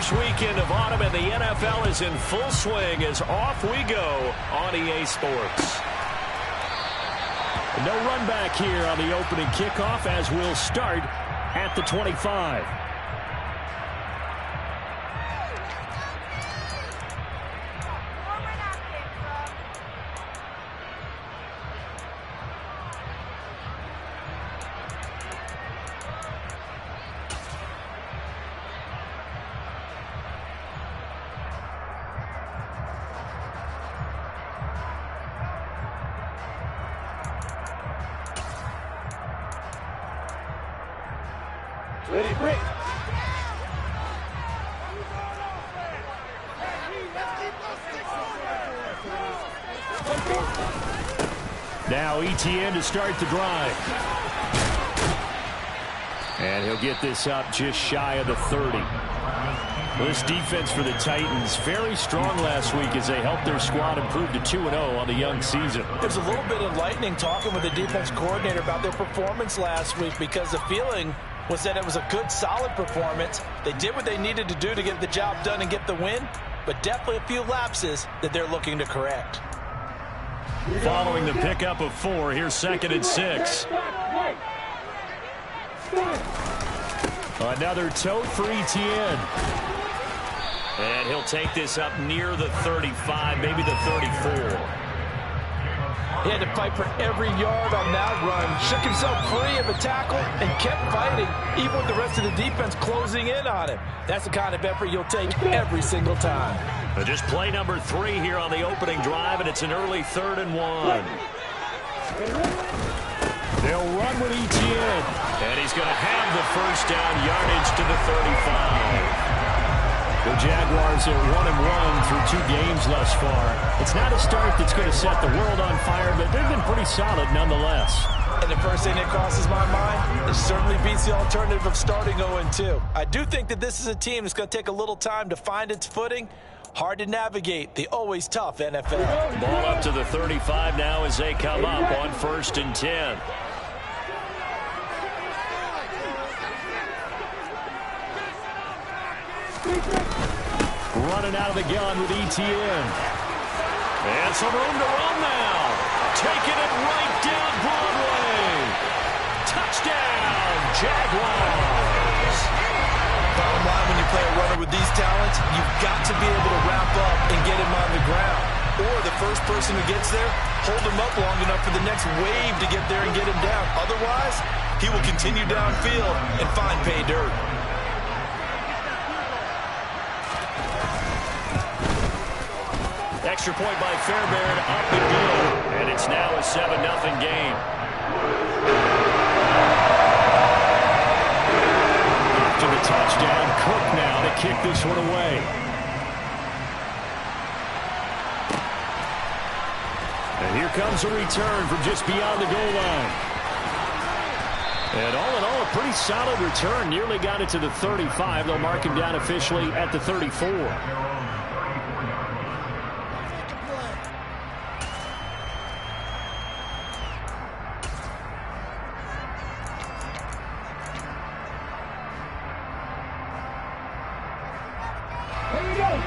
first weekend of autumn, and the NFL is in full swing as off we go on EA Sports. No run back here on the opening kickoff as we'll start at the 25. Ready, break. Now ETN to start the drive. And he'll get this up just shy of the 30. This defense for the Titans, very strong last week as they helped their squad improve to 2-0 on the young season. There's a little bit enlightening talking with the defense coordinator about their performance last week because the feeling was that it was a good, solid performance. They did what they needed to do to get the job done and get the win, but definitely a few lapses that they're looking to correct. Following the pickup of 4, here's 2nd and 6. Another tote for ETN. And he'll take this up near the 35, maybe the 34. He had to fight for every yard on that run, shook himself free of a tackle, and kept fighting, even with the rest of the defense closing in on him. That's the kind of effort you'll take every single time. Just play number 3 here on the opening drive, and it's an early 3rd and 1. They'll run with ETN. And he's going to have the first down, yardage to the 35. The Jaguars are 1-1 through 2 games thus far. It's not a start that's going to set the world on fire, but they've been pretty solid nonetheless. And the first thing that crosses my mind, it certainly beats the alternative of starting 0-2. I do think that this is a team that's going to take a little time to find its footing. Hard to navigate the always tough NFL. Ball up to the 35 now as they come up on 1st and 10. Running out of the gun with ETN. And some room to run now. Taking it right down Broadway. Touchdown, Jaguars. Bottom line, when you play a runner with these talents, you've got to be able to wrap up and get him on the ground. Or the first person who gets there, hold him up long enough for the next wave to get there and get him down. Otherwise, he will continue downfield and find pay dirt. Extra point by Fairbairn, up and good. And it's now a 7-0 game. After the touchdown, Cook now to kick this one away. And here comes a return from just beyond the goal line. And all in all, a pretty solid return. Nearly got it to the 35. They'll mark him down officially at the 34.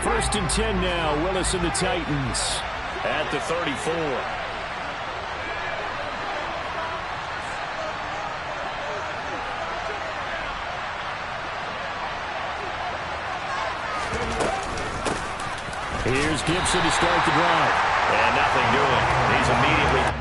First and 10 now. Willis and the Titans at the 34. Here's Gibson to start the drive. And nothing doing. He's immediately...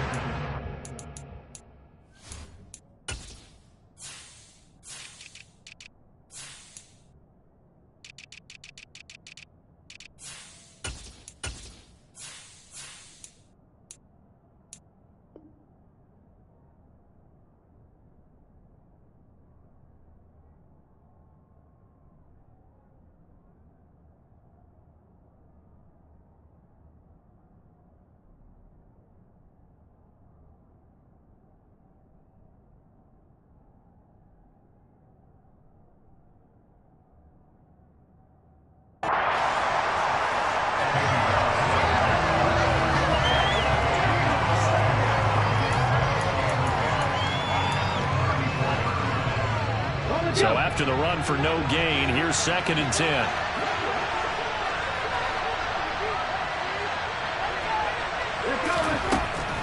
So after the run for no gain, here's 2nd and 10.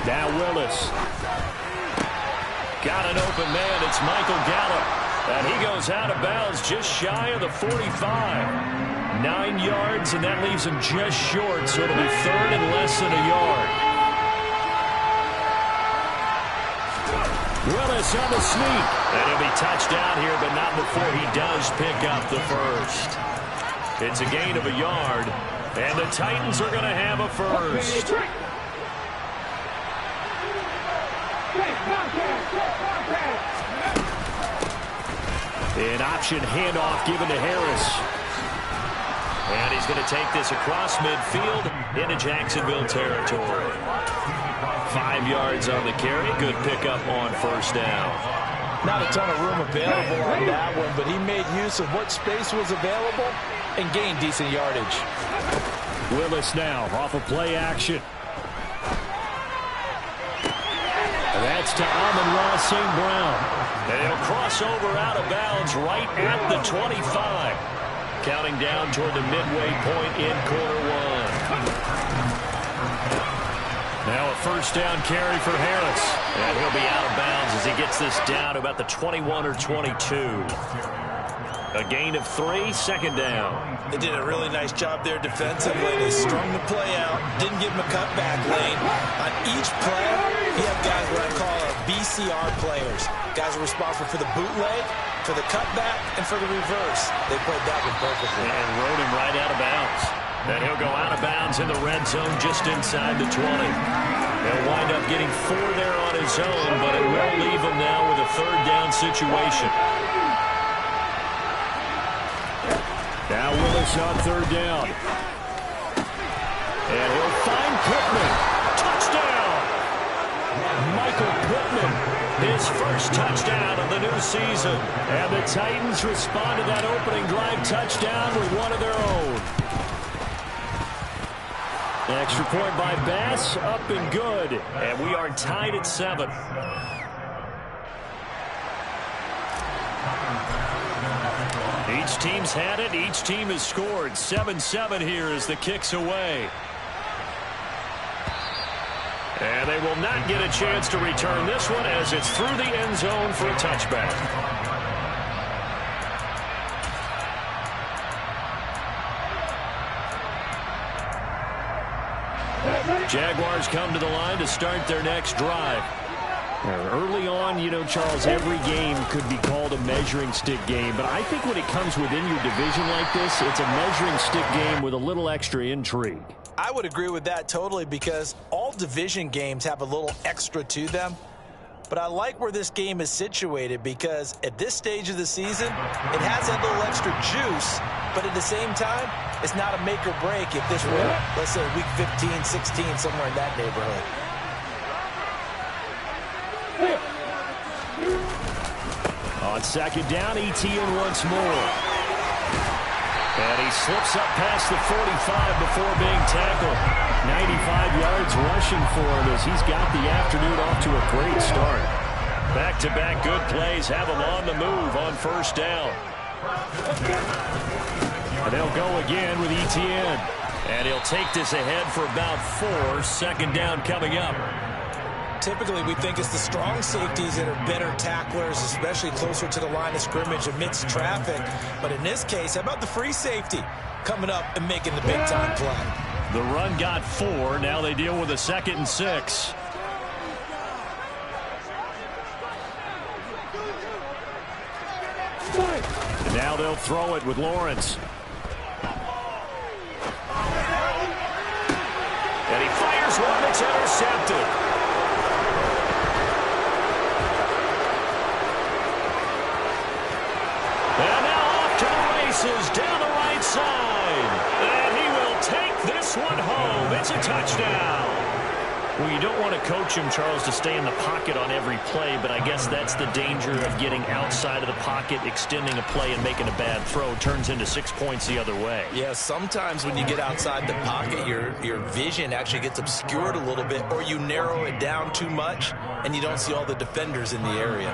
Now Willis. Got an open man. It's Michael Gallup. And he goes out of bounds just shy of the 45. 9 yards, and that leaves him just short, so it'll be 3rd and less than a yard. Willis on the sneak. And he'll be touched down here, but not before he does pick up the first. It's a gain of a yard, and the Titans are going to have a first. An option handoff given to Harris. And he's going to take this across midfield into Jacksonville territory. 5 yards on the carry. Good pickup on first down. Not a ton of room available on that one, but he made use of what space was available and gained decent yardage. Willis now off of play action. That's to Amon-Ra St. Brown. And he'll cross over out of bounds right at the 25. Counting down toward the midway point in quarter 1. Now a first down carry for Harris. And he'll be out of bounds as he gets this down to about the 21 or 22. A gain of 3, 2nd down. They did a really nice job there defensively. They strung the play out, didn't give him a cutback lane. On each play, you have guys what I call BCR players. Guys are responsible for the bootleg, for the cutback, and for the reverse. They played that one perfectly. And rode him right out of bounds. And he'll go out of bounds in the red zone just inside the 20. He'll wind up getting 4 there on his own, but it will leave him now with a 3rd down situation. Now Willis on 3rd down. And he'll find Pittman. Touchdown! Michael Pittman, his first touchdown of the new season. And the Titans respond to that opening drive touchdown with one of their own. Extra point by Bass, up and good. And we are tied at 7. Each team's had it. Each team has scored. 7-7 here as the kick's away. And they will not get a chance to return this one as it's through the end zone for a touchback. Jaguars come to the line to start their next drive. Early on, you know, Charles, every game could be called a measuring stick game. But I think when it comes within your division like this, it's a measuring stick game with a little extra intrigue. I would agree with that totally because all division games have a little extra to them. But I like where this game is situated because at this stage of the season, it has that little extra juice. But at the same time, it's not a make or break if this were, let's say, week 15, 16, somewhere in that neighborhood. On 2nd down, Etienne once more. And he slips up past the 45 before being tackled. 95 yards rushing for him as he's got the afternoon off to a great start. Back-to-back good plays have him on the move on 1st down. And they'll go again with Etienne. And he'll take this ahead for about 4. 2nd down coming up. Typically, we think it's the strong safeties that are better tacklers, especially closer to the line of scrimmage amidst traffic. But in this case, how about the free safety coming up and making the big-time play? The run got 4. Now they deal with a 2nd and 6. And now they'll throw it with Lawrence. And he fires one that's intercepted. And now off to the races down the right side. And he will take this one home. It's a touchdown. Well, you don't want to coach him, Charles, to stay in the pocket on every play, but I guess that's the danger of getting outside of the pocket, extending a play, and making a bad throw. Turns into 6 points the other way. Yeah, sometimes when you get outside the pocket, your vision actually gets obscured a little bit, or you narrow it down too much, and you don't see all the defenders in the area.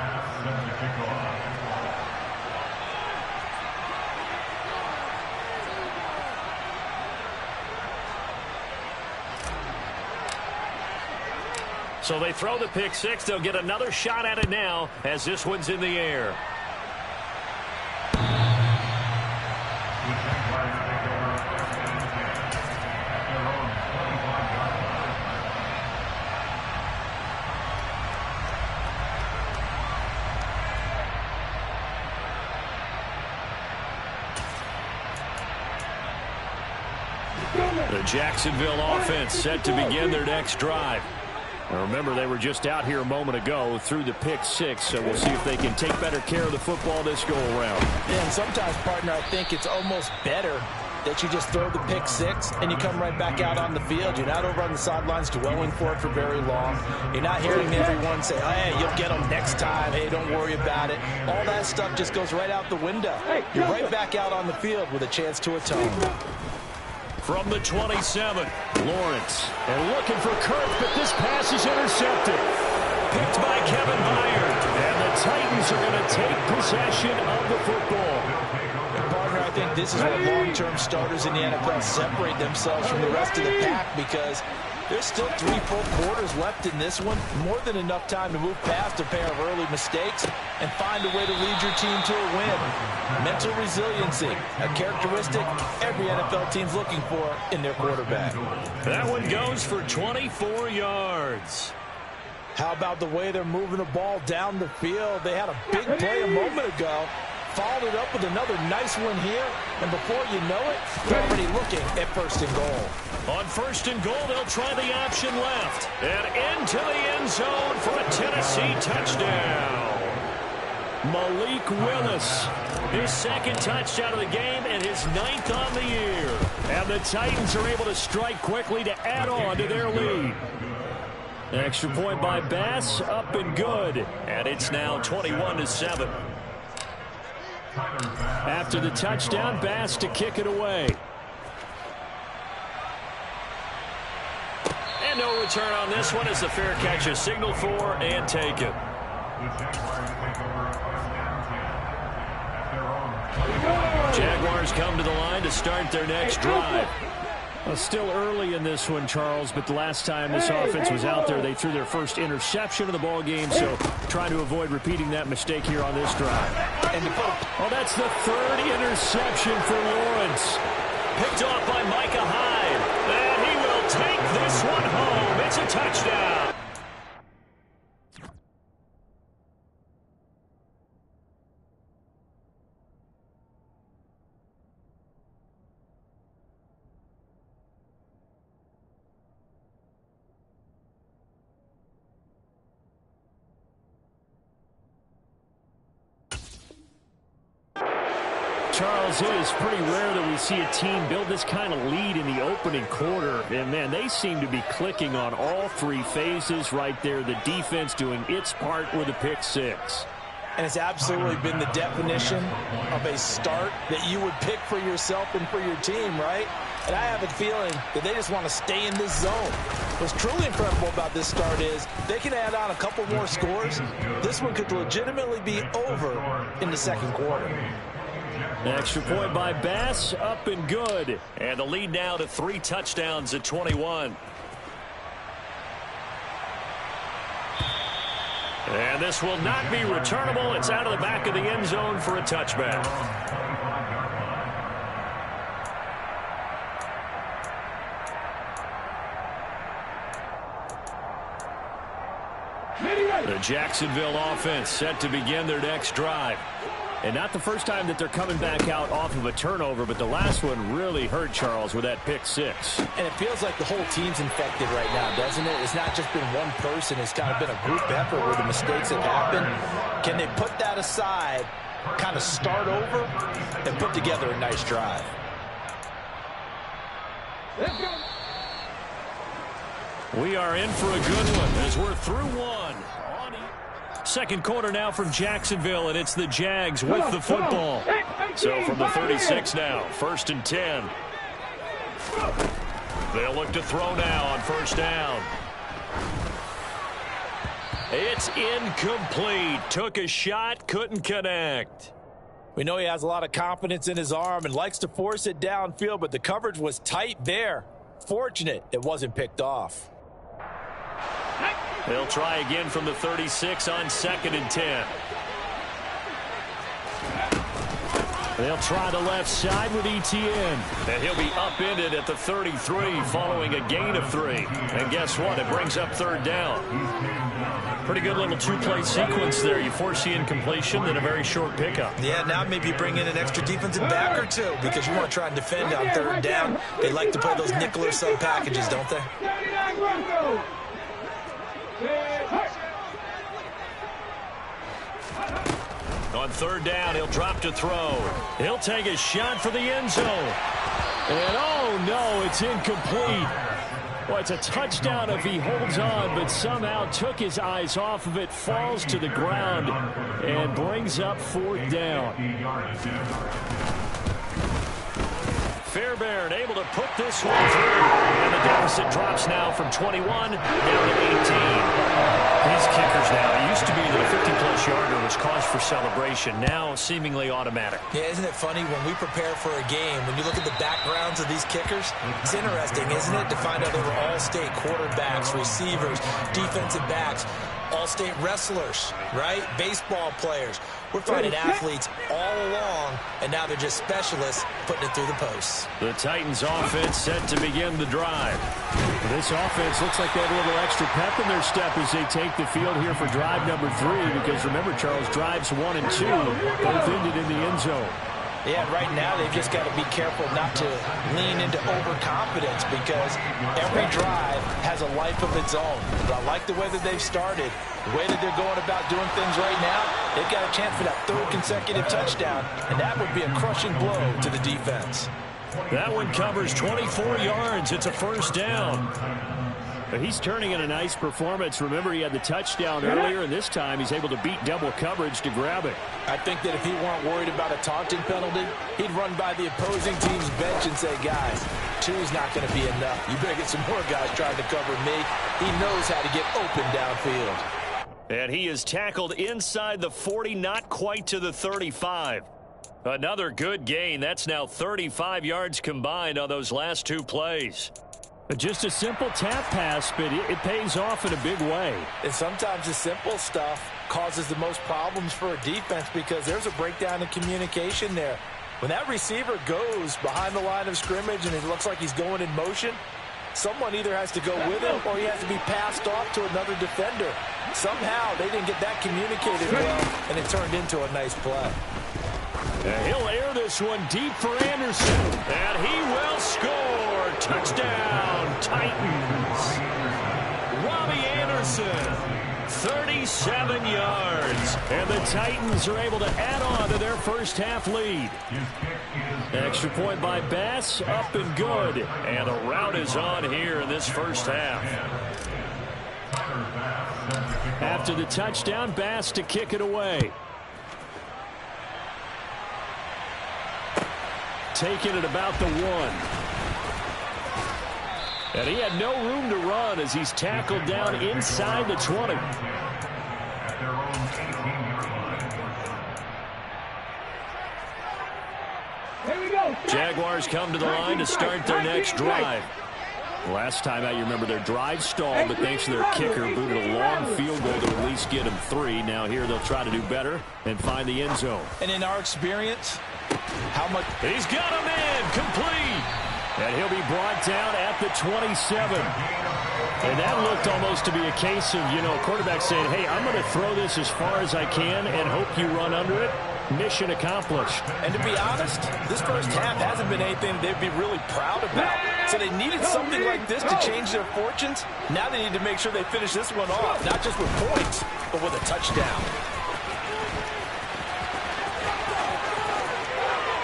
So they throw the pick six. They'll get another shot at it now as this one's in the air. The Jacksonville offense set to begin their next drive. Now remember, they were just out here a moment ago through the pick six, so we'll see if they can take better care of the football this go-around. Yeah, and sometimes, partner, I think it's almost better that you just throw the pick six and you come right back out on the field. You're not over on the sidelines dwelling for it for very long. You're not hearing everyone say, hey, you'll get them next time. Hey, don't worry about it. All that stuff just goes right out the window. You're right back out on the field with a chance to atone. From the 27, Lawrence. And looking for Kirk, but this pass is intercepted. Picked by Kevin Byard. And the Titans are going to take possession of the football. And partner, I think this is where long-term starters in the NFL separate themselves from the rest of the pack, because there's still 3 full quarters left in this one. More than enough time to move past a pair of early mistakes and find a way to lead your team to a win. Mental resiliency, a characteristic every NFL team's looking for in their quarterback. That one goes for 24 yards. How about the way they're moving the ball down the field? They had a big play a moment ago. Followed it up with another nice one here. And before you know it, they're already looking at first and goal. On first and goal, they'll try the option left. And into the end zone for a Tennessee touchdown. Malik Willis, his second touchdown of the game and his 9th on the year. And the Titans are able to strike quickly to add on to their lead. Extra point by Bass, up and good. And it's now 21-7. After the touchdown, Bass to kick it away. And no return on this one as the fair catch is signaled for and taken. Jaguars come to the line to start their next drive. Well, still early in this one, Charles, but the last time this offense was out there, they threw their first interception of the ball game, so trying to avoid repeating that mistake here on this drive. And oh, that's the 3rd interception for Lawrence. Picked off by Micah Hyde. And he will take this one home. It's a touchdown. Charles, it is pretty rare that we see a team build this kind of lead in the opening quarter. And, man, they seem to be clicking on all 3 phases right there. The defense doing its part with a pick six. And it's absolutely been the definition of a start that you would pick for yourself and for your team, right? And I have a feeling that they just want to stay in this zone. What's truly incredible about this start is they can add on a couple more scores. This one could legitimately be over in the second quarter. Extra point by Bass, up and good. And the lead now to 3 touchdowns at 21. And this will not be returnable. It's out of the back of the end zone for a touchback. The Jacksonville offense set to begin their next drive. And not the first time that they're coming back out off of a turnover, but the last one really hurt Charles with that pick six. And it feels like the whole team's infected right now, doesn't it? It's not just been one person. It's kind of been a group effort where the mistakes have happened. Can they put that aside, kind of start over, and put together a nice drive? We are in for a good one as we're through one. Second quarter now from Jacksonville, and it's the Jags with the football. So from the 36 now, 1st and 10. They'll look to throw now on first down. It's incomplete. Took a shot, couldn't connect. We know he has a lot of confidence in his arm and likes to force it downfield, but the coverage was tight there. Fortunate it wasn't picked off. They'll try again from the 36 on 2nd and 10. They'll try the left side with Etienne. And he'll be upended at the 33 following a gain of 3. And guess what? It brings up 3rd down. Pretty good little two-play sequence there. You force the incompletion, then a very short pickup. Yeah, now maybe bring in an extra defensive back or two because you want to try and defend on 3rd down. They like to play those nickel or sub packages, don't they? On 3rd down, he'll drop to throw. He'll take a shot for the end zone. And oh no, it's incomplete. Well, it's a touchdown if he holds on, but somehow took his eyes off of it, falls to the ground, and brings up 4th down. Fairbairn able to put this one through, and the deficit drops now from 21 down to 18. These kickers now, it used to be that a 50-plus yarder was cause for celebration, now seemingly automatic. Yeah, isn't it funny when we prepare for a game, when you look at the backgrounds of these kickers, it's interesting, isn't it, to find out they were all-state quarterbacks, receivers, defensive backs, all-state wrestlers, right? Baseball players. We're finding athletes all along, and now they're just specialists putting it through the posts. The Titans offense set to begin the drive. This offense looks like they have a little extra pep in their step as they take the field here for drive number 3, because remember, Charles, drives 1 and 2 both ended in the end zone. Yeah, right now they've just got to be careful not to lean into overconfidence because every drive has a life of its own. But I like the way that they've started, the way that they're going about doing things right now. They've got a chance for that 3rd consecutive touchdown, and that would be a crushing blow to the defense. That one covers 24 yards. It's a 1st down. But he's turning in a nice performance. Remember, he had the touchdown earlier, and this time he's able to beat double coverage to grab it. I think that if he weren't worried about a taunting penalty, he'd run by the opposing team's bench and say, guys, 2's not going to be enough. You better get some more guys trying to cover me. He knows how to get open downfield. And he is tackled inside the 40, not quite to the 35. Another good gain. That's now 35 yards combined on those last 2 plays. Just a simple tap pass, but it pays off in a big way. And sometimes the simple stuff causes the most problems for a defense because there's a breakdown in communication there. When that receiver goes behind the line of scrimmage and it looks like he's going in motion, someone either has to go with him or he has to be passed off to another defender. Somehow they didn't get that communicated well, and it turned into a nice play. And he'll air this one deep for Anderson, and he will score. Touchdown, Titans. Robbie Anderson, 37 yards. And the Titans are able to add on to their first half lead. Extra point by Bass, up and good. And the rout is on here in this first half. After the touchdown, Bass to kick it away. Taking it about the 1. And he had no room to run as he's tackled down inside the 20. Here we go. Jaguars come to the line to start their next drive. Last time out, you remember their drive stalled, but thanks to their kicker, booted a long field goal to at least get them 3. Now here they'll try to do better and find the end zone. And in our experience, how much... He's got him in, complete. And he'll be brought down at the 27. And that looked almost to be a case of, quarterback saying, hey, I'm going to throw this as far as I can and hope you run under it. Mission accomplished. And to be honest, this first half hasn't been anything they'd be really proud about. So they needed something like this to change their fortunes. Now they need to make sure they finish this one off, not just with points, but with a touchdown.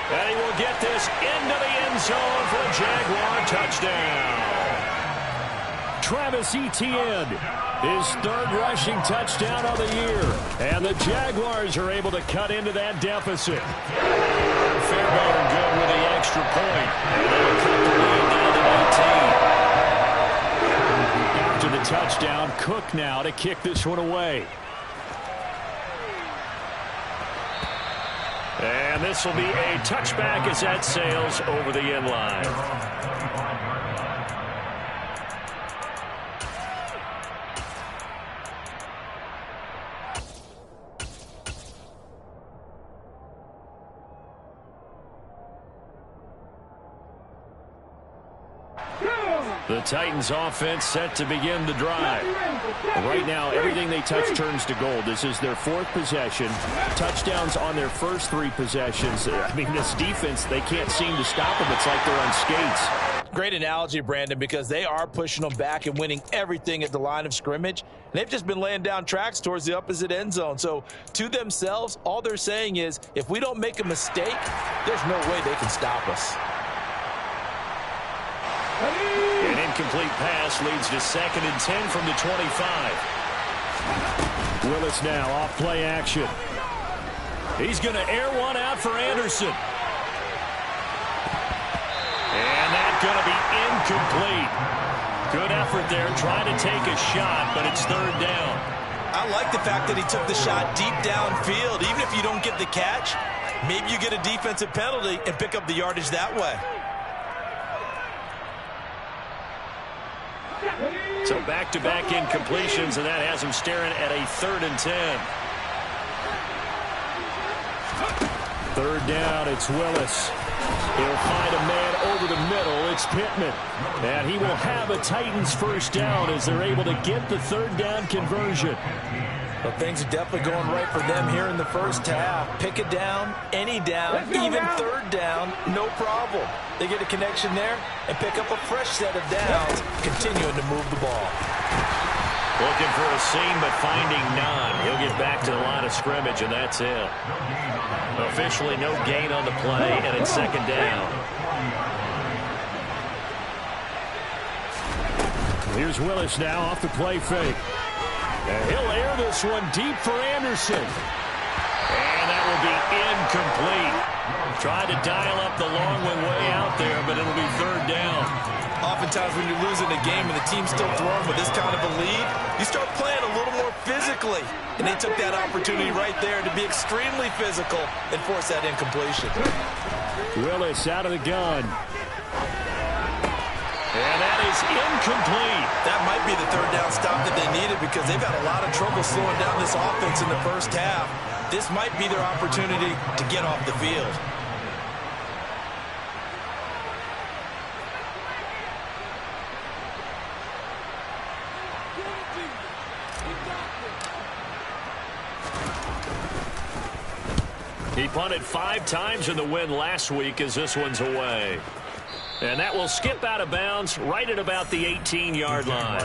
And he will get this into the end zone for a Jaguar touchdown. Travis Etienne, his 3rd rushing touchdown of the year. And the Jaguars are able to cut into that deficit. Fairbairn good with the extra point. And they'll cut the lead down to 19. After the touchdown, Cook now to kick this one away. And this will be a touchback as that sails over the end line. The Titans offense set to begin the drive. Right now, everything they touch turns to gold. This is their 4th possession. Touchdowns on their first 3 possessions. I mean, this defense, they can't seem to stop them. It's like they're on skates. Great analogy, Brandon, because they are pushing them back and winning everything at the line of scrimmage. They've just been laying down tracks towards the opposite end zone. So to themselves, all they're saying is, if we don't make a mistake, there's no way they can stop us. An incomplete pass leads to 2nd and 10 from the 25. Willis now off play action. He's going to air one out for Anderson. And that's going to be incomplete. Good effort there, trying to take a shot, but it's 3rd down. I like the fact that he took the shot deep downfield. Even if you don't get the catch, maybe you get a defensive penalty and pick up the yardage that way. So back-to-back incompletions, and that has him staring at a 3rd and 10. 3rd down, it's Willis. He'll find a man over the middle. It's Pittman. And he will have a Titans first down as they're able to get the 3rd down conversion. Well, things are definitely going right for them here in the first half. Pick a down, any down, even 3rd down, no problem. They get a connection there and pick up a fresh set of downs, continuing to move the ball. Looking for a seam, but finding none. He'll get back to the line of scrimmage, and that's it. Officially no gain on the play, and it's 2nd down. Here's Willis now off the play fake. And he'll air this one deep for Anderson. And that will be incomplete. Tried to dial up the long one way out there, but it'll be 3rd down. Oftentimes when you're losing a game and the team's still throwing with this kind of a lead, you start playing a little more physically. And they took that opportunity right there to be extremely physical and force that incompletion. Willis out of the gun. And that is incomplete. That might be the 3rd down stop that they needed because they've had a lot of trouble slowing down this offense in the first half. This might be their opportunity to get off the field. He punted 5 times in the win last week as this one's away. And that will skip out of bounds right at about the 18-yard line.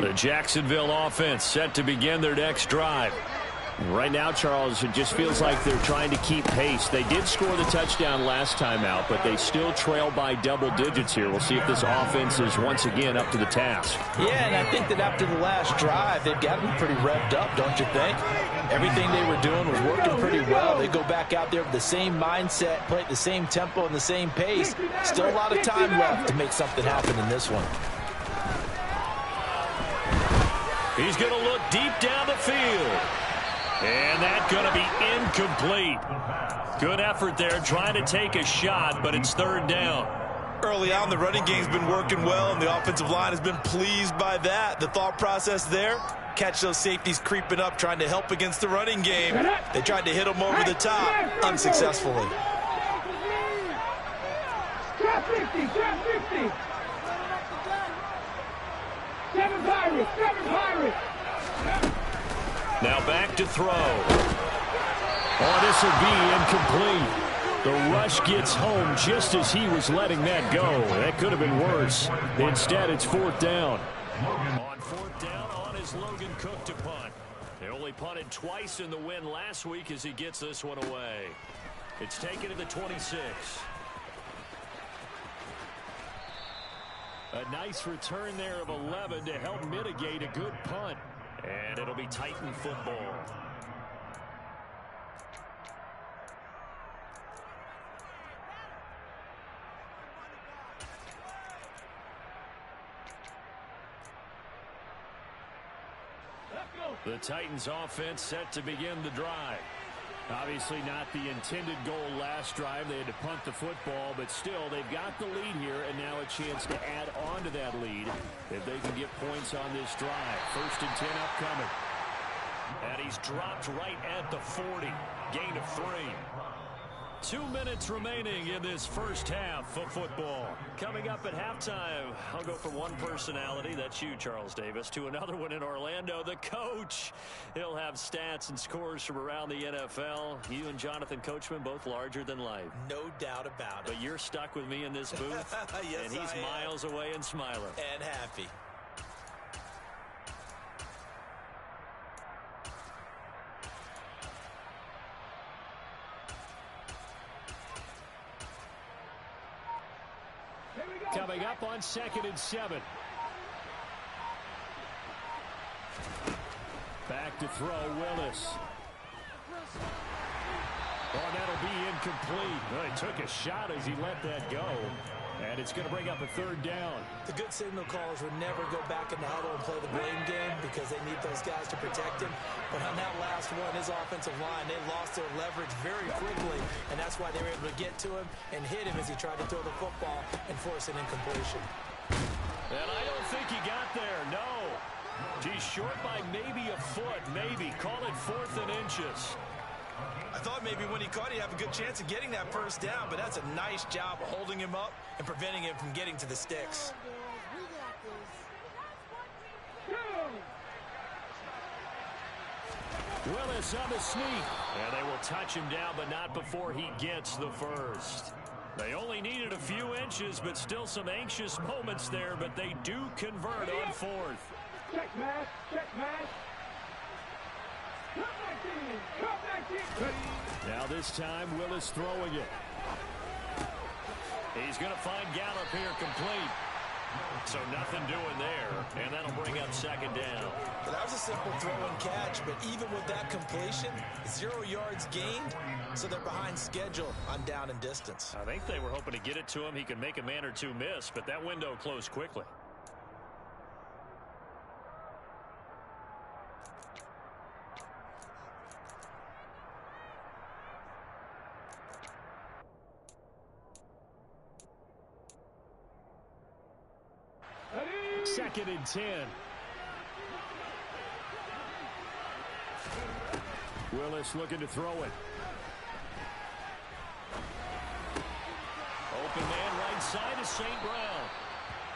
The Jacksonville offense set to begin their next drive. Right now, Charles, it just feels like they're trying to keep pace. They did score the touchdown last time out, but they still trail by double digits here. We'll see if this offense is once again up to the task. Yeah, and I think that after the last drive, they've got to be pretty revved up, don't you think? Everything they were doing was working pretty well. They go back out there with the same mindset, play at the same tempo and the same pace. Still a lot of time left to make something happen in this one. He's going to look deep down the field. And that's going to be incomplete. Good effort there trying to take a shot, but it's 3rd down. Early on, the running game's been working well, and the offensive line has been pleased by that. The thought process there, catch those safeties creeping up, trying to help against the running game. They tried to hit them over the top, unsuccessfully. Trap 50, trap 50. 7 Pirates, 7 Pirates. Now back to throw. Oh, this will be incomplete. The rush gets home just as he was letting that go. That could have been worse. Instead, it's 4th down. On 4th down, on is Logan Cook to punt. They only punted twice in the win last week as he gets this one away. It's taken to the 26. A nice return there of 11 to help mitigate a good punt. And it'll be Titan football. The Titans offense set to begin the drive. Obviously not the intended goal last drive. They had to punt the football, but still, they've got the lead here, and now a chance to add on to that lead if they can get points on this drive. 1st and 10 upcoming. And he's dropped right at the 40. Gain of 3. 2 minutes remaining in this first half of football. Coming up at halftime, I'll go from one personality, that's you, Charles Davis, to another one in Orlando, the coach. He'll have stats and scores from around the NFL. You and Jonathan Coachman, both larger than life. No doubt about it. But you're stuck with me in this booth, yes, and he's miles away and smiling. And happy. Coming up on 2nd and 7. Back to throw, Willis. Oh, that'll be incomplete. Well, he took a shot as he let that go. And it's going to bring up a 3rd down. The good signal callers would never go back in the huddle and play the blame game because they need those guys to protect him. But on that last one, his offensive line, they lost their leverage very quickly, and that's why they were able to get to him and hit him as he tried to throw the football and force an incompletion. And I don't think he got there, no. He's short by maybe a foot, maybe. Call it 4th and inches. I thought maybe when he caught, he'd have a good chance of getting that first down, but that's a nice job of holding him up and preventing him from getting to the sticks. Willis on the sneak. And they will touch him down, but not before he gets the first. They only needed a few inches, but still some anxious moments there, but they do convert on 4th. Check match, check match. Come back in, come back in. Now this time, Willis throwing it. He's going to find Gallup here complete. So nothing doing there, and that'll bring up 2nd down. Well, that was a simple throw and catch, but even with that completion, 0 yards gained, so they're behind schedule on down and distance. I think they were hoping to get it to him. He could make a man or two miss, but that window closed quickly. Second and 10. Willis looking to throw it. Open man right side is St. Brown.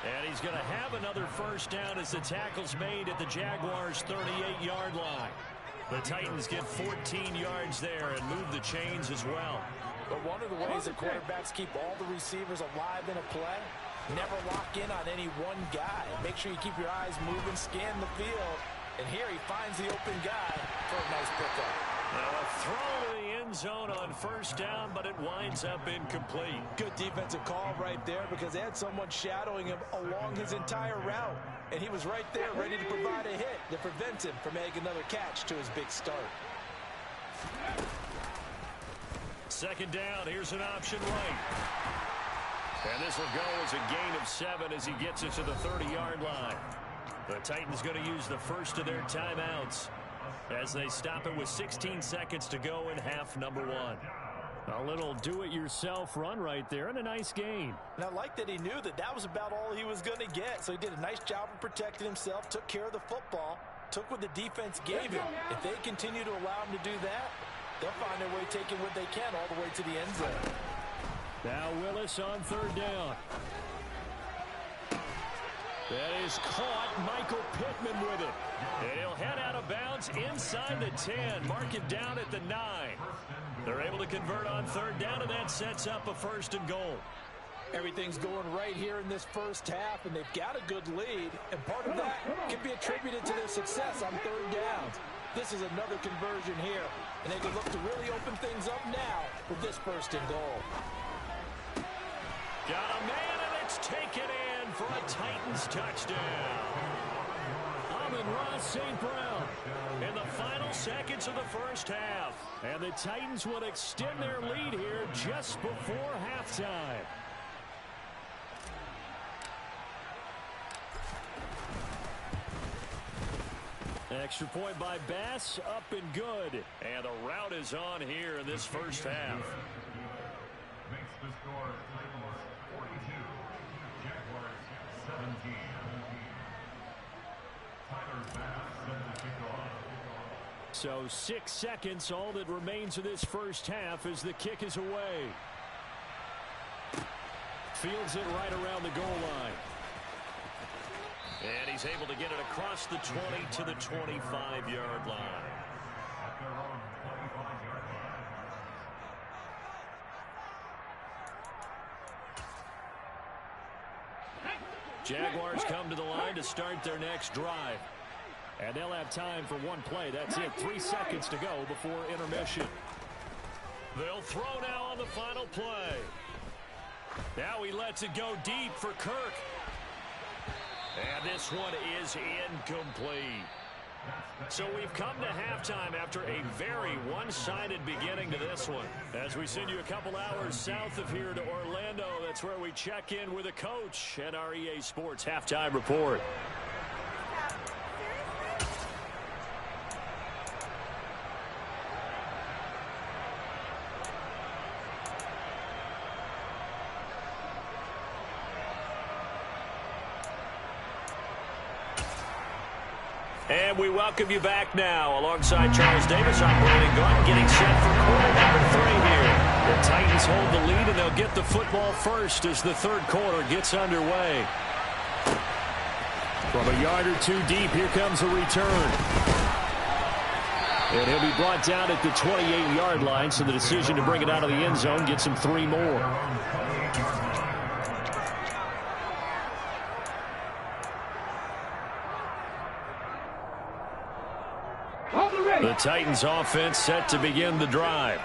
And he's going to have another first down as the tackle's made at the Jaguars' 38-yard line. The Titans get 14 yards there and move the chains as well. But one of the ways that quarterbacks keep all the receivers alive in a play, never lock in on any one guy. Make sure you keep your eyes moving, scan the field. And here he finds the open guy for a nice pickup. Now a throw to the end zone on first down, but it winds up incomplete. Good defensive call right there because they had someone shadowing him along his entire route. And he was right there ready to provide a hit to prevent him from making another catch to his big start. 2nd down, here's an option right. And this will go as a gain of 7 as he gets it to the 30-yard line. The Titans going to use the first of their timeouts as they stop it with 16 seconds to go in half number 1. A little do-it-yourself run right there and a nice gain. And I like that he knew that that was about all he was going to get. So he did a nice job of protecting himself, took care of the football, took what the defense gave him. If they continue to allow him to do that, they'll find their way taking what they can all the way to the end zone. Now Willis on 3rd down. That is caught. Michael Pittman with it. And he'll head out of bounds inside the 10. Mark it down at the 9. They're able to convert on 3rd down, and that sets up a 1st and goal. Everything's going right here in this first half, and they've got a good lead. And part of that can be attributed to their success on 3rd downs. This is another conversion here, and they can look to really open things up now with this 1st and goal. Got a man, and it's taken in for a Titans touchdown. Amon-Ra St. Brown in the final seconds of the first half. And the Titans will extend their lead here just before halftime. Extra point by Bass, up and good. And the rout is on here in this first half. Makes the score Titans 42, Jaguars 17. Tyler Bass set the kickoff. So 6 seconds, all that remains of this first half as the kick is away. Fields it right around the goal line. And he's able to get it across the 20 to the 25-yard line. At their own 25-yard line. Jaguars come to the line to start their next drive. And they'll have time for one play. That's it. 3 seconds to go before intermission. They'll throw now on the final play. Now he lets it go deep for Kirk. And this one is incomplete. So we've come to halftime after a very one-sided beginning to this one. As we send you a couple hours south of here to Orlando, that's where we check in with a coach at our EA Sports Halftime Report. And we welcome you back now alongside Charles Davis operating guard, getting set for quarter number 3 here. The Titans hold the lead, and they'll get the football first as the third quarter gets underway. From a yard or two deep, here comes a return. And he'll be brought down at the 28-yard line, so the decision to bring it out of the end zone gets him 3 more. The Titans offense set to begin the drive.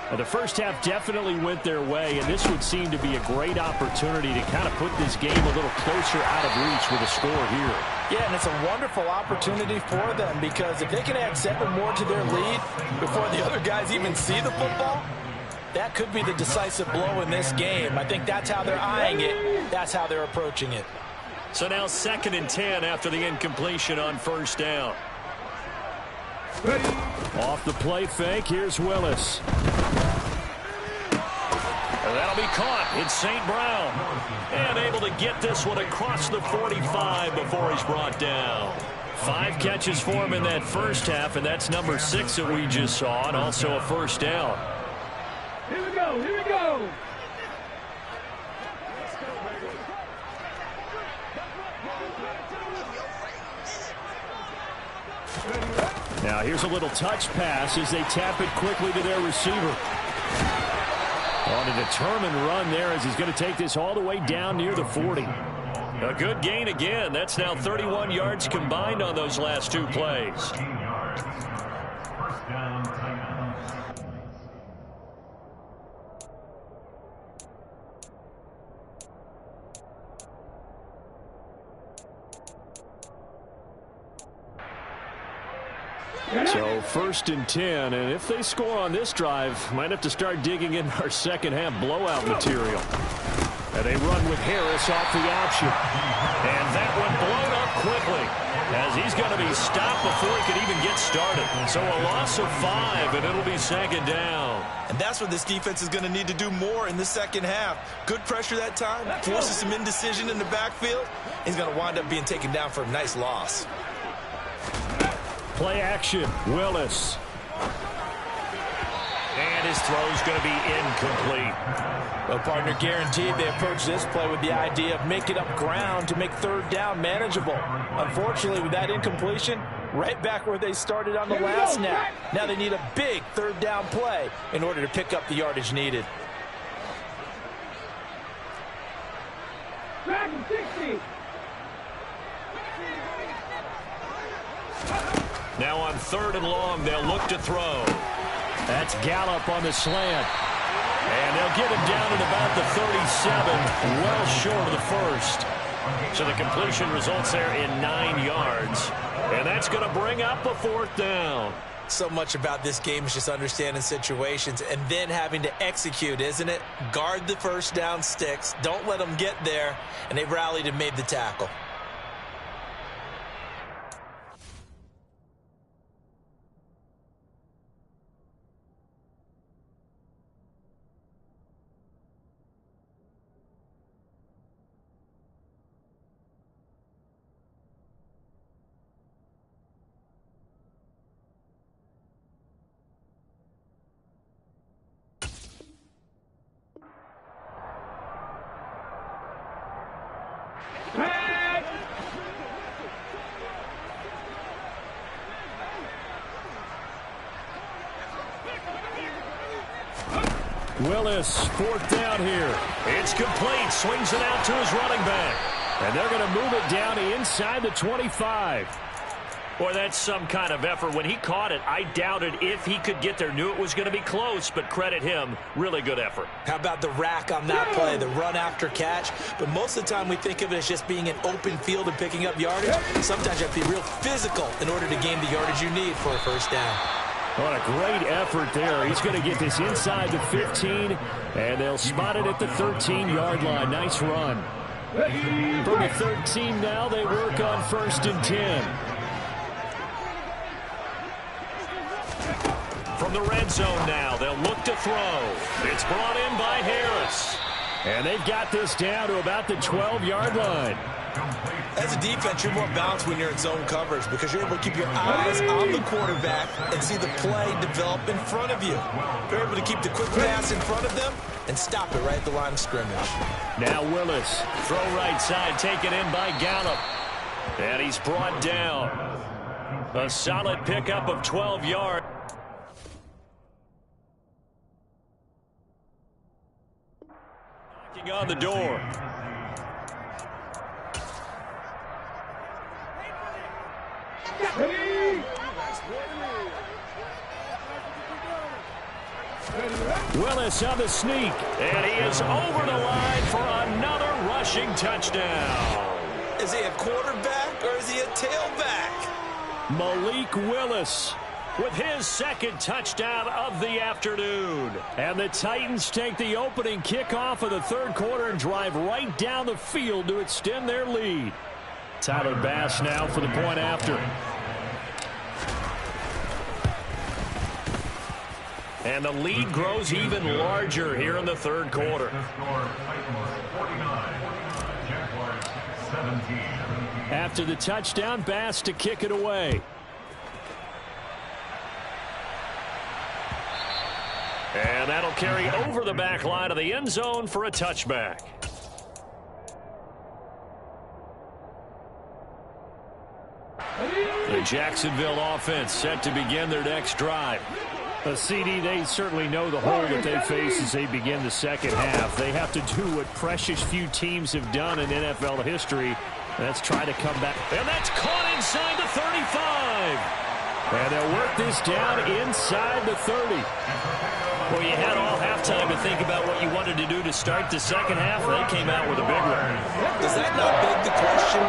Well, the first half definitely went their way, and this would seem to be a great opportunity to kind of put this game a little closer out of reach with a score here. Yeah, and it's a wonderful opportunity for them because if they can add 7 more to their lead before the other guys even see the football, that could be the decisive blow in this game. I think that's how they're eyeing it. That's how they're approaching it. So now 2nd and 10 after the incompletion on first down. Off the play fake, here's Willis. That'll be caught. It's St. Brown. And able to get this one across the 45 before he's brought down. 5 catches for him in that first half, and that's number 6 that we just saw, and also a first down. Here we go, here we go. Now here's a little touch pass as they tap it quickly to their receiver. On a determined run there as he's going to take this all the way down near the 40. A good gain again. That's now 31 yards combined on those last 2 plays. 15 yards. First down, Titans. So 1st and 10, and if they score on this drive, might have to start digging in our second half blowout material. And they run with Harris off the option. And that one blown up quickly as he's going to be stopped before he could even get started. So a loss of 5, and it'll be 2nd down. And that's what this defense is going to need to do more in the second half. Good pressure that time, forces some indecision in the backfield. He's going to wind up being taken down for a nice loss. Play action, Willis. And his throw's going to be incomplete. Well, partner, guaranteed they approach this play with the idea of making up ground to make 3rd down manageable. Unfortunately, with that incompletion, right back where they started on the last snap. Now they need a big 3rd down play in order to pick up the yardage needed. Dragon 60. Now on 3rd and long, they'll look to throw. That's Gallup on the slant. And they'll get him down at about the 37, well short of the first. So the completion results there in 9 yards. And that's going to bring up a 4th down. So much about this game is just understanding situations and then having to execute, isn't it? Guard the first down sticks. Don't let them get there. And they rallied and made the tackle. Willis, fourth down here. It's complete. Swings it out to his running back. And they're going to move it down inside the 25. Boy, that's some kind of effort. When he caught it, I doubted if he could get there. Knew it was going to be close, but credit him. Really good effort. How about the rack on that play, the run after catch? But most of the time we think of it as just being an open field and picking up yardage. Sometimes you have to be real physical in order to gain the yardage you need for a first down. What a great effort there. He's going to get this inside the 15, and they'll spot it at the 13-yard line. Nice run. From the 13 now, they work on 1st and 10. From the red zone now, they'll look to throw. It's brought in by Harris. And they've got this down to about the 12-yard line. As a defense, you're more balanced when you're in zone coverage because you're able to keep your eyes on the quarterback and see the play develop in front of you. You're able to keep the quick pass in front of them and stop it right at the line of scrimmage. Now Willis, throw right side, taken in by Gallup. And he's brought down. A solid pickup of 12 yards. Knocking on the door. Willis on the sneak, and he is over the line for another rushing touchdown. Is he a quarterback or is he a tailback? Malik Willis with his second touchdown of the afternoon. And the Titans take the opening kickoff of the third quarter and drive right down the field to extend their lead. Tyler Bass now for the point after. And the lead grows even larger here in the third quarter. After the touchdown, Bass to kick it away. And that'll carry over the back line of the end zone for a touchback. The Jacksonville offense set to begin their next drive. CD, they certainly know the hole that they face as they begin the second half. They have to do what precious few teams have done in NFL history. That's try to come back. And that's caught inside the 35. And they'll work this down inside the 30. Well, you had all halftime to think about what you wanted to do to start the second half. They came out with a big one. Does that not beg the question?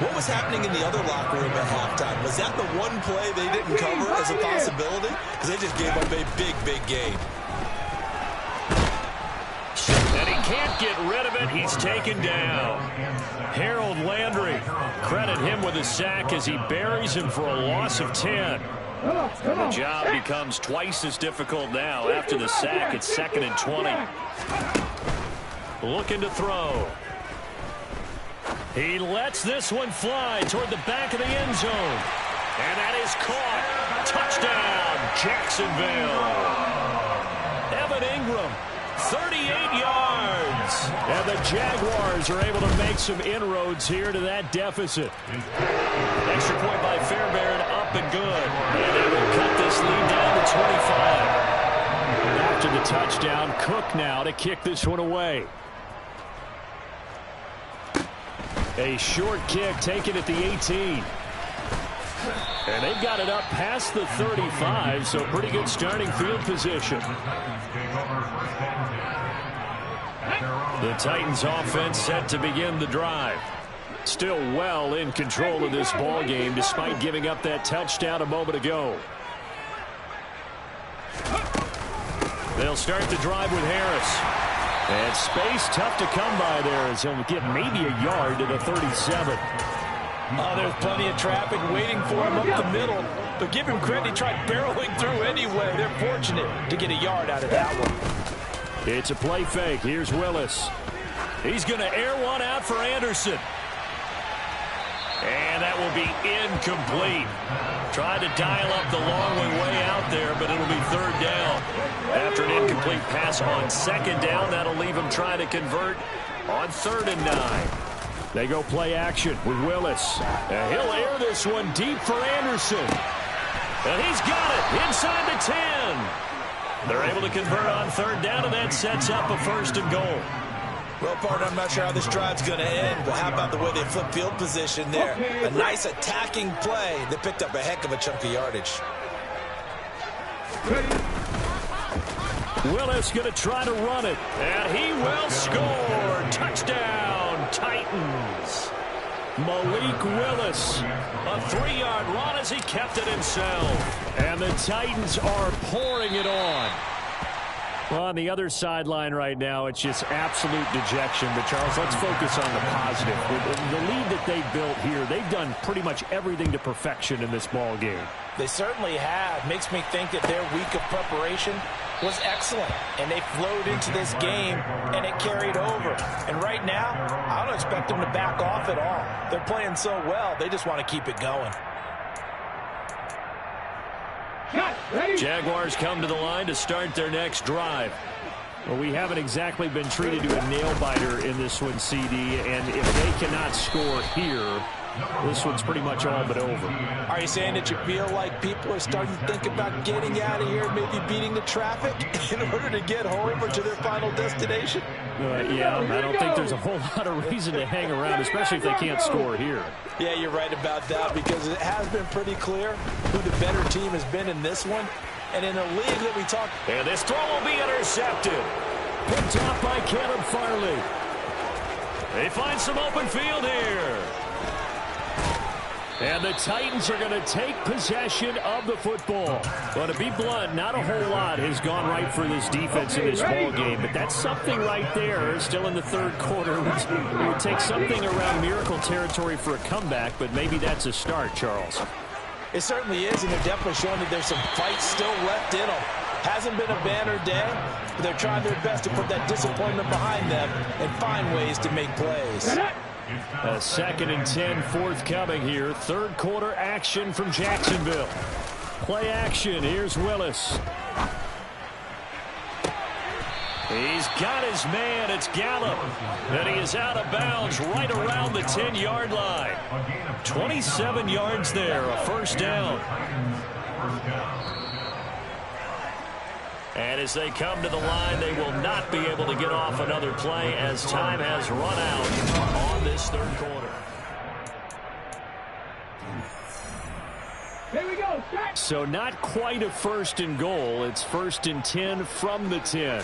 What was happening in the other locker room at halftime? Was that the one play they didn't cover as a possibility? Because they just gave up a big, big gain. And he can't get rid of it. He's taken down. Harold Landry, credit him with a sack as he buries him for a loss of 10. The job becomes twice as difficult now. After the sack, it's 2nd and 20. Looking to throw. He lets this one fly toward the back of the end zone. And that is caught. Touchdown, Jacksonville. Evan Ingram, 38 yards. And the Jaguars are able to make some inroads here to that deficit. Extra point by Fairbairn, up and good. And they will cut this lead down to 25. After the touchdown, Cook now to kick this one away. A short kick taken at the 18. And they've got it up past the 35, so pretty good starting field position. The Titans offense set to begin the drive. Still well in control of this ball game despite giving up that touchdown a moment ago. They'll start the drive with Harris. And space tough to come by there as he'll get maybe a yard to the 37. Oh, there's plenty of traffic waiting for him up the middle. But give him credit, he tried barreling through anyway. They're fortunate to get a yard out of that one. It's a play fake. Here's Willis. He's going to air one out for Anderson. And that will be incomplete. Tried to dial up the long way out there, but it'll be third down. After an incomplete pass on second down, that'll leave him trying to convert on 3rd and 9. They go play action with Willis. And he'll air this one deep for Anderson. And he's got it inside the 10. They're able to convert on third down, and that sets up a first and goal. Well, partner, I'm not sure how this drive's going to end, but how about the way they flip field position there? A nice attacking play that picked up a heck of a chunk of yardage. Willis going to try to run it, and he will score. Touchdown, Titans. Malik Willis, a 3-yard run as he kept it himself. And the Titans are pouring it on. Well, on the other sideline right now, it's just absolute dejection. But, Charles, let's focus on the positive. The lead that they built here, they've done pretty much everything to perfection in this ball game. They certainly have. Makes me think that their week of preparation was excellent. And they flowed into this game, and it carried over. And right now, I don't expect them to back off at all. They're playing so well, they just want to keep it going. Jaguars come to the line to start their next drive. Well, we haven't exactly been treated to a nail-biter in this one, CD, and if they cannot score here, this one's pretty much all but over. Are you saying that you feel like people are starting to think about getting out of here, maybe beating the traffic in order to get home or to their final destination? Yeah, I don't think there's a whole lot of reason to hang around, especially if they can't score here. Yeah, you're right about that, because it has been pretty clear who the better team has been in this one. And in a league that we talked... And this throw will be intercepted. Picked off by Caleb Farley. They find some open field here. And the Titans are going to take possession of the football. Well, to be blunt, not a whole lot has gone right for this defense in this ball game, but that's something right there. Still in the third quarter. It would take something around miracle territory for a comeback, but maybe that's a start, Charles. It certainly is, and they're definitely showing that there's some fight still left in them. Hasn't been a banner day, but they're trying their best to put that disappointment behind them and find ways to make plays. A 2nd and 10 forthcoming here. Third quarter action from Jacksonville. Play action. Here's Willis. He's got his man. It's Gallup. And he is out of bounds right around the 10-yard line. 27 yards there. A first down. And as they come to the line, they will not be able to get off another play as time has run out on this third quarter. Here we go. So not quite a first and goal. It's 1st and 10 from the 10.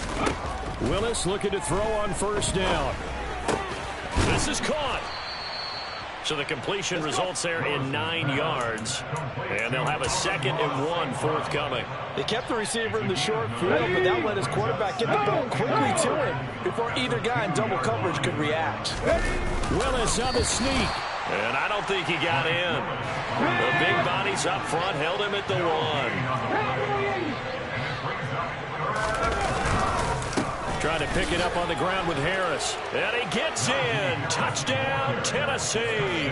Willis looking to throw on first down. This is caught. So the completion results there in 9 yards. And they'll have a 2nd and 1 forthcoming. They kept the receiver in the short field, but that let his quarterback get the ball quickly to him before either guy in double coverage could react. Willis on the sneak. And I don't think he got in. The big bodies up front held him at the 1. Trying to pick it up on the ground with Harris. And he gets in. Touchdown, Tennessee.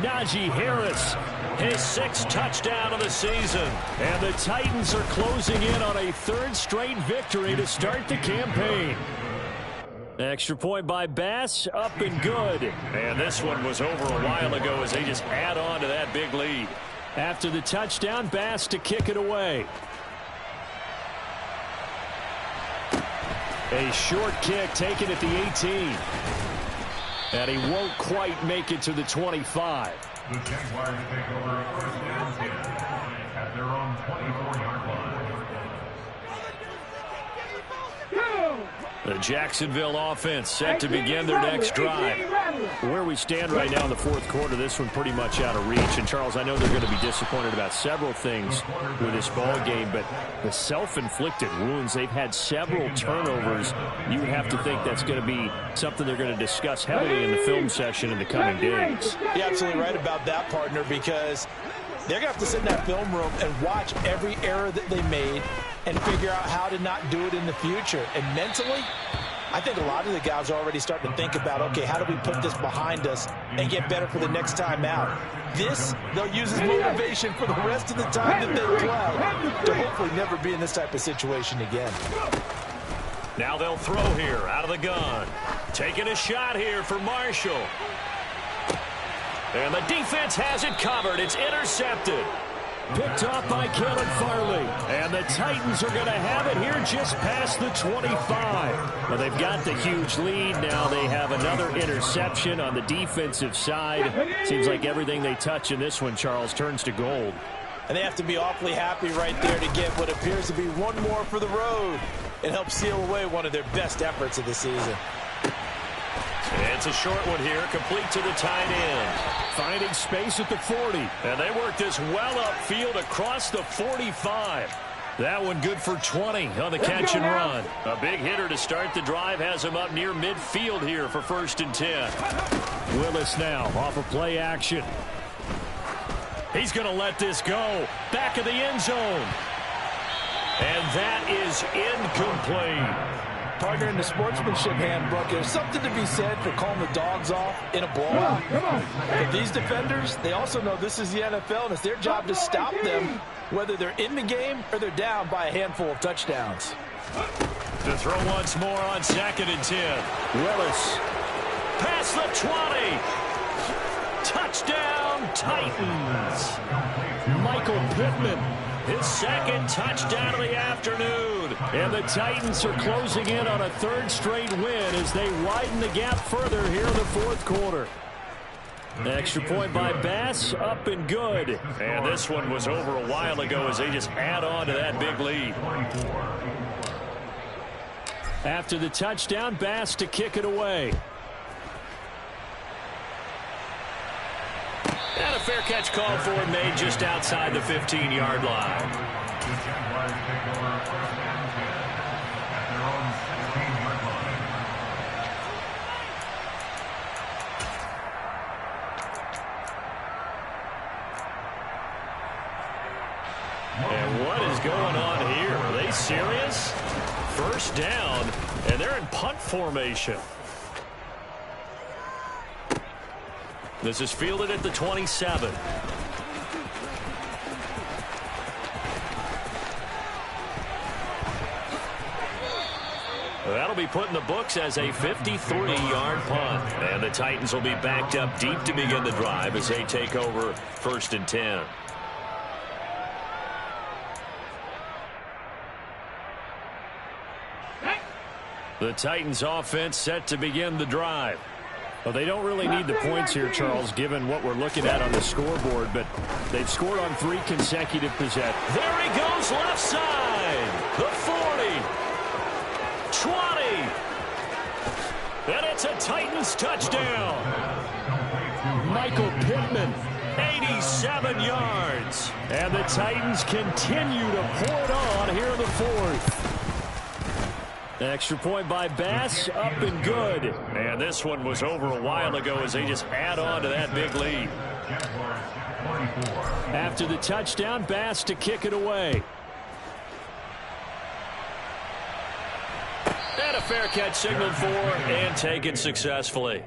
Najee Harris, his 6th touchdown of the season. And the Titans are closing in on a 3rd straight victory to start the campaign. Extra point by Bass, up and good. And this one was over a while ago as they just add on to that big lead. After the touchdown, Bass to kick it away. A short kick taken at the 18. And he won't quite make it to the 25. The Jaguars take over 1st and 10 at their own 24-yard line. The Jacksonville offense set to begin their next drive. Where we stand right now in the 4th quarter, this one pretty much out of reach. And, Charles, I know they're going to be disappointed about several things with this ball game, but the self-inflicted wounds, they've had several turnovers. You would have to think that's going to be something they're going to discuss heavily in the film session in the coming days. You're absolutely right about that, partner, because they're going to have to sit in that film room and watch every error that they made and figure out how to not do it in the future. And mentally, I think a lot of the guys are already starting to think about, okay, how do we put this behind us and get better for the next time out? This, they'll use as motivation for the rest of the time that they play to hopefully never be in this type of situation again. Now they'll throw here out of the gun. Taking a shot here for Marshall. And the defense has it covered. It's intercepted. Picked off by Caleb Farley. And the Titans are going to have it here just past the 25. Well, they've got the huge lead. Now they have another interception on the defensive side. Seems like everything they touch in this one, Charles, turns to gold. And they have to be awfully happy right there to get what appears to be one more for the road. It helps seal away one of their best efforts of the season. It's a short one here, complete to the tight end. Finding space at the 40. And they work this well upfield across the 45. That one good for 20 on the catch and run. A big hitter to start the drive has him up near midfield here for 1st and 10. Willis now off of play action. He's going to let this go. Back of the end zone. And that is incomplete. Partner, in the sportsmanship handbook, there's something to be said for calling the dogs off in a blowout. But these defenders, they also know this is the NFL, and it's their job to stop them, whether they're in the game or they're down by a handful of touchdowns. To throw once more on 2nd and 10. Willis. Past the 20. Touchdown, Titans. Michael Pittman. His 2nd touchdown of the afternoon. And the Titans are closing in on a 3rd straight win as they widen the gap further here in the 4th quarter. Extra point by Bass, up and good. And this one was over a while ago as they just add on to that big lead. After the touchdown, Bass to kick it away. And a fair catch called for and made just outside the 15-yard line. The Jaguars take over 1st and 10 at their own 16-yard line. And what is going on here? Are they serious? 1st down, and they're in punt formation. This is fielded at the 27. That'll be put in the books as a 53-yard punt. And the Titans will be backed up deep to begin the drive as they take over 1st and 10. The Titans offense set to begin the drive. Well, they don't really need the points here, Charles, given what we're looking at on the scoreboard, but they've scored on 3 consecutive possessions. There he goes, left side. The 40. 20. And it's a Titans touchdown. Michael Pittman, 87 yards. And the Titans continue to pour it on here in the 4th. Extra point by Bass, up and good. And this one was over a while ago as they just add on to that big lead. After the touchdown, Bass to kick it away. And a fair catch signaled for and taken successfully.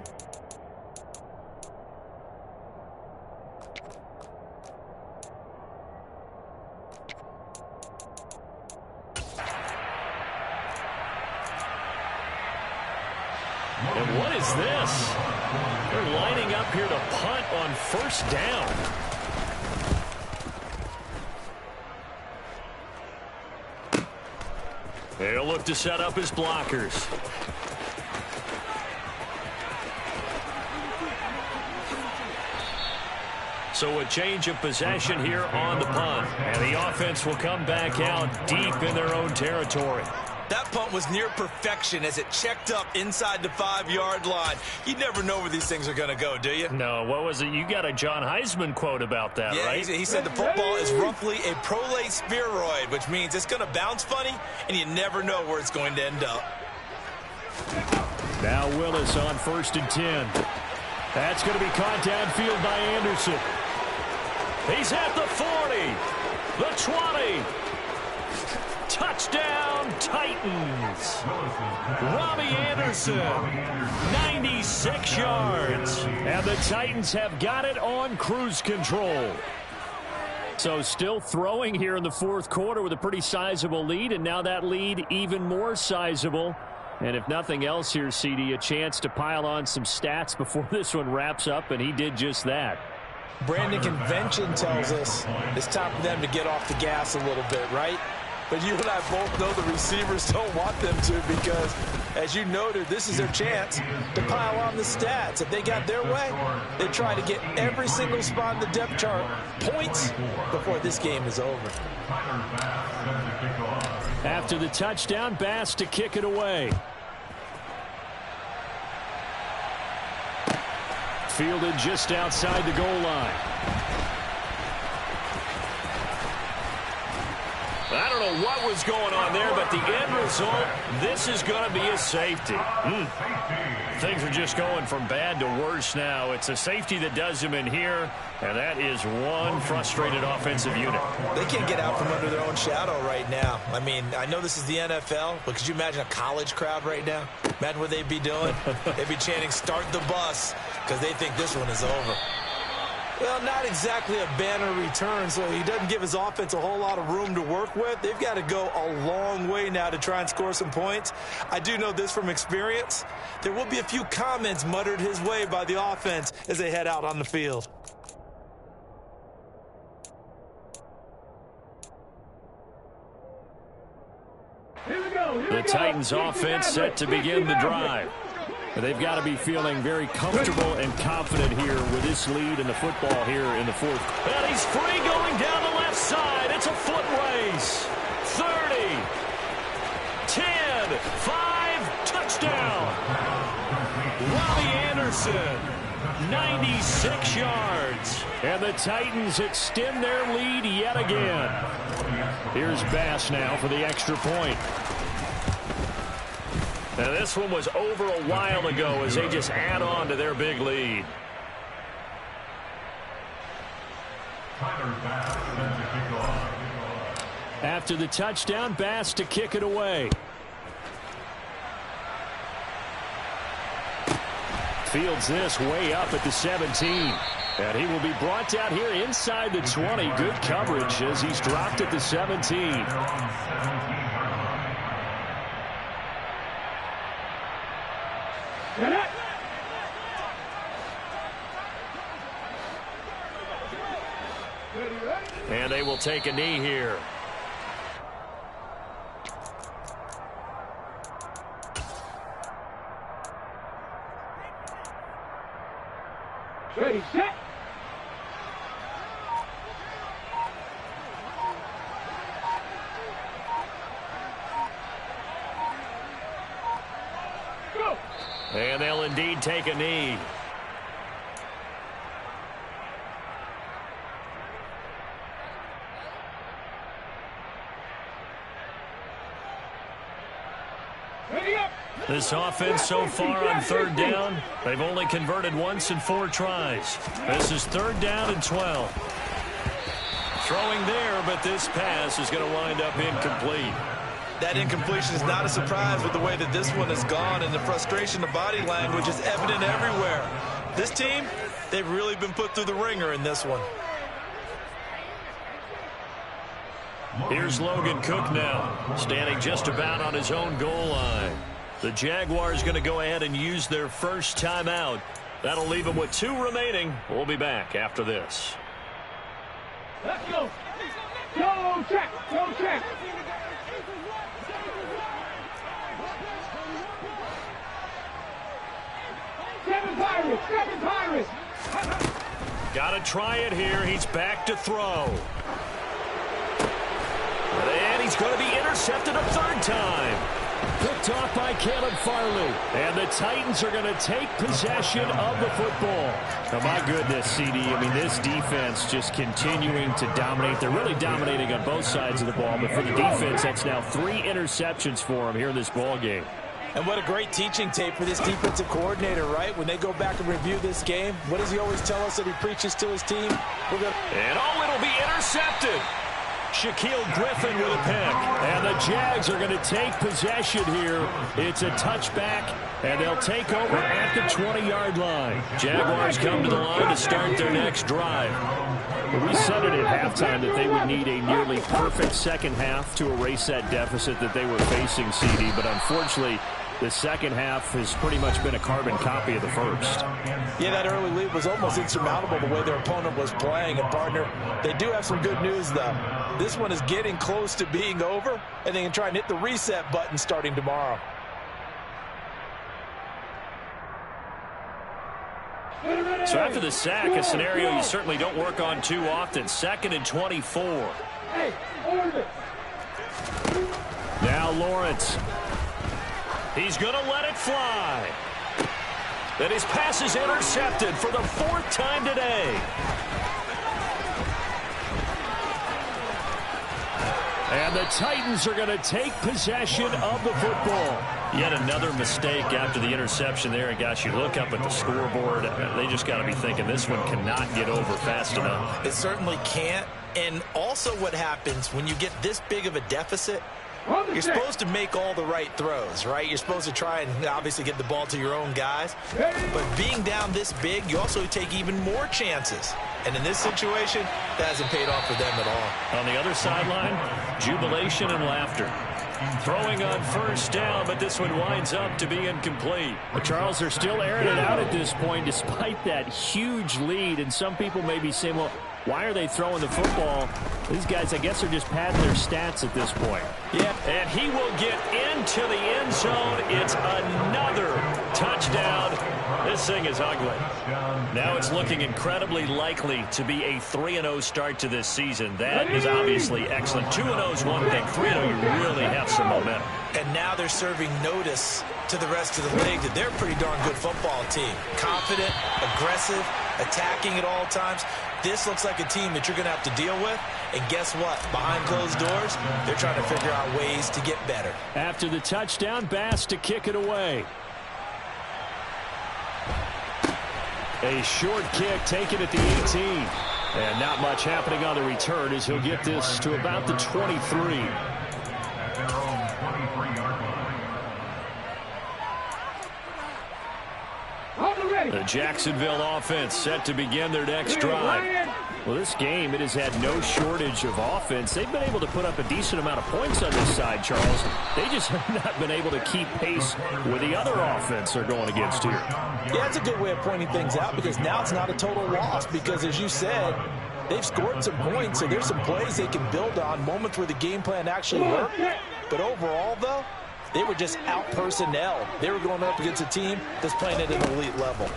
And what is this? They're lining up here to punt on 1st down. They'll look to set up his blockers. So a change of possession here on the punt. And the offense will come back out deep in their own territory. That punt was near perfection as it checked up inside the 5-yard line. You never know where these things are going to go, do you? No, what was it? You got a John Heisman quote about that, yeah, right? He said the football is roughly a prolate spheroid, which means it's going to bounce funny, and you never know where it's going to end up. Now Willis on 1st and 10. That's going to be caught downfield by Anderson. He's at the 40, the 20. Touchdown, Titans. Robbie Anderson, 96 yards. And the Titans have got it on cruise control. So still throwing here in the 4th quarter with a pretty sizable lead, and now that lead even more sizable. And if nothing else here, CD, a chance to pile on some stats before this one wraps up, and he did just that. Brandon, convention tells us it's time for them to get off the gas a little bit, right? But you and I both know the receivers don't want them to because, as you noted, this is their chance to pile on the stats. If they got their way, they try to get every single spot in the depth chart points before this game is over. After the touchdown, Bass to kick it away. Fielded just outside the goal line. I don't know what was going on there, but the end result, this is going to be a safety. Things are just going from bad to worse now. It's a safety that does them in here, and that is one frustrated offensive unit. They can't get out from under their own shadow right now. I mean, I know this is the NFL, but could you imagine a college crowd right now? Imagine what they'd be doing. They'd be chanting, "Start the bus," because they think this one is over. Well, not exactly a banner return, so he doesn't give his offense a whole lot of room to work with. They've got to go a long way now to try and score some points. I do know this from experience. There will be a few comments muttered his way by the offense as they head out on the field. The Titans offense set to begin the drive. They've got to be feeling very comfortable and confident here with this lead in the football here in the fourth. And he's free going down the left side. It's a foot race. 30, 10, 5, touchdown. Robbie Anderson, 96 yards. And the Titans extend their lead yet again. Here's Bass now for the extra point. Now, this one was over a while ago as they just add on to their big lead. After the touchdown, Bass to kick it away. Fields this way up at the 17. And he will be brought down here inside the 20. Good coverage as he's dropped at the 17. And they will take a knee here. Ready, set. Go. And they'll indeed take a knee. This offense so far on third down, they've only converted once in 4 tries. This is 3rd down and 12. Throwing there, but this pass is going to wind up incomplete. That incompletion is not a surprise with the way that this one has gone, and the frustration of body language is evident everywhere. This team, they've really been put through the ringer in this one. Here's Logan Cook now, standing just about on his own goal line. The Jaguars going to go ahead and use their first timeout. That'll leave them with 2 remaining. We'll be back after this. Let's go. Go check. Go check. Seven Pirates. Got to try it here. He's back to throw. And he's going to be intercepted a 3rd time. Picked off by Caleb Farley. And the Titans are going to take possession of the football. Oh, my goodness, CD. I mean, this defense just continuing to dominate. They're really dominating on both sides of the ball. But for the defense, that's now 3 interceptions for them here in this ball game. And what a great teaching tape for this defensive coordinator, right? When they go back and review this game, what does he always tell us that he preaches to his team? And it'll be intercepted. Shaquille Griffin with a pick. And the Jags are going to take possession here. It's a touchback, and they'll take over at the 20-yard line. Jaguars come to the line to start their next drive. We said it at halftime that they would need a nearly perfect second half to erase that deficit that they were facing, CD. But unfortunately, The second half has pretty much been a carbon copy of the first. Yeah, that early lead was almost insurmountable the way their opponent was playing. And, partner, they do have some good news, though. This one is getting close to being over, and they can try and hit the reset button starting tomorrow. So after the sack, a scenario you certainly don't work on too often. 2nd and 24. Now Lawrence. He's going to let it fly. Then his pass is intercepted for the 4th time today. And the Titans are going to take possession of the football. Yet another mistake after the interception there. And, gosh, you look up at the scoreboard, they just got to be thinking this one cannot get over fast enough. It certainly can't. And also what happens when you get this big of a deficit, you're supposed to make all the right throws, right? You're supposed to try and obviously get the ball to your own guys. But being down this big, you also take even more chances. And in this situation, that hasn't paid off for them at all. On the other sideline, jubilation and laughter. Throwing on 1st down, but this one winds up to be incomplete. But Charles, they're still airing it out at this point despite that huge lead. And some people may be saying, well, why are they throwing the football? These guys, I guess, are just padding their stats at this point. Yeah, and he will get into the end zone. It's another touchdown. This thing is ugly. Now it's looking incredibly likely to be a 3-0 start to this season. That is obviously excellent. 2-0 is one thing. 3-0, you really have some momentum. And now they're serving notice to the rest of the league that they're a pretty darn good football team. Confident, aggressive, attacking at all times. This looks like a team that you're going to have to deal with. And guess what? Behind closed doors, they're trying to figure out ways to get better. After the touchdown, Bass to kick it away. A short kick taken at the 18. And not much happening on the return as he'll get this to about the 23. The Jacksonville offense set to begin their next drive. Well, this game, it has had no shortage of offense. They've been able to put up a decent amount of points on this side, Charles. They just have not been able to keep pace with the other offense they're going against here. Yeah, that's a good way of pointing things out because now it's not a total loss because, as you said, they've scored some points, so there's some plays they can build on, moments where the game plan actually worked. But overall, though, they were just out-personnel. They were going up against a team that's playing at an elite level.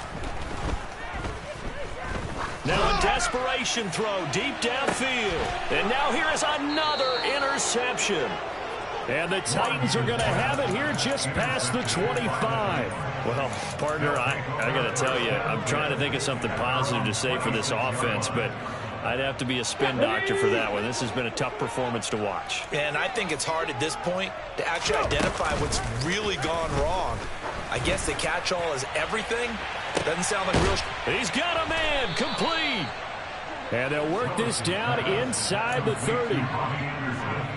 Now a desperation throw deep downfield. And now here is another interception. And the Titans are going to have it here just past the 25. Well, partner, I got to tell you, I'm trying to think of something positive to say for this offense, but I'd have to be a spin doctor for that one. This has been a tough performance to watch. And I think it's hard at this point to actually identify what's really gone wrong. I guess the catch-all is everything. Doesn't sound like real. He's got a man complete. And they'll work this down inside the 30.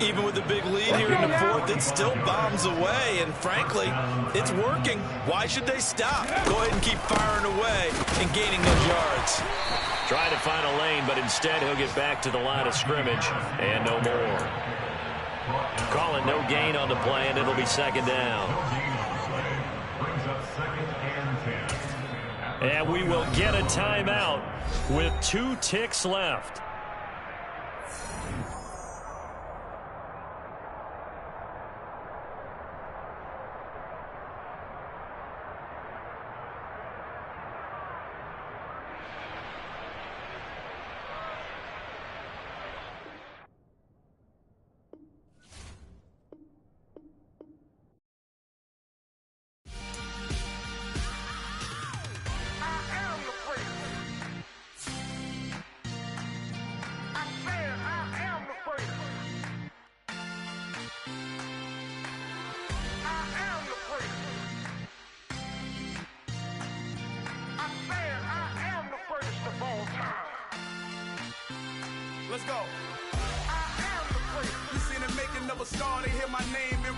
Even with the big lead here in the 4th, it still bombs away. And frankly, it's working. Why should they stop? Go ahead and keep firing away and gaining those yards. Trying to find a lane, but instead he'll get back to the line of scrimmage and no more. Calling no gain on the play, and it'll be 2nd down. And we will get a timeout with 2 ticks left. Let's go. I am the great. You seen the making of a star, they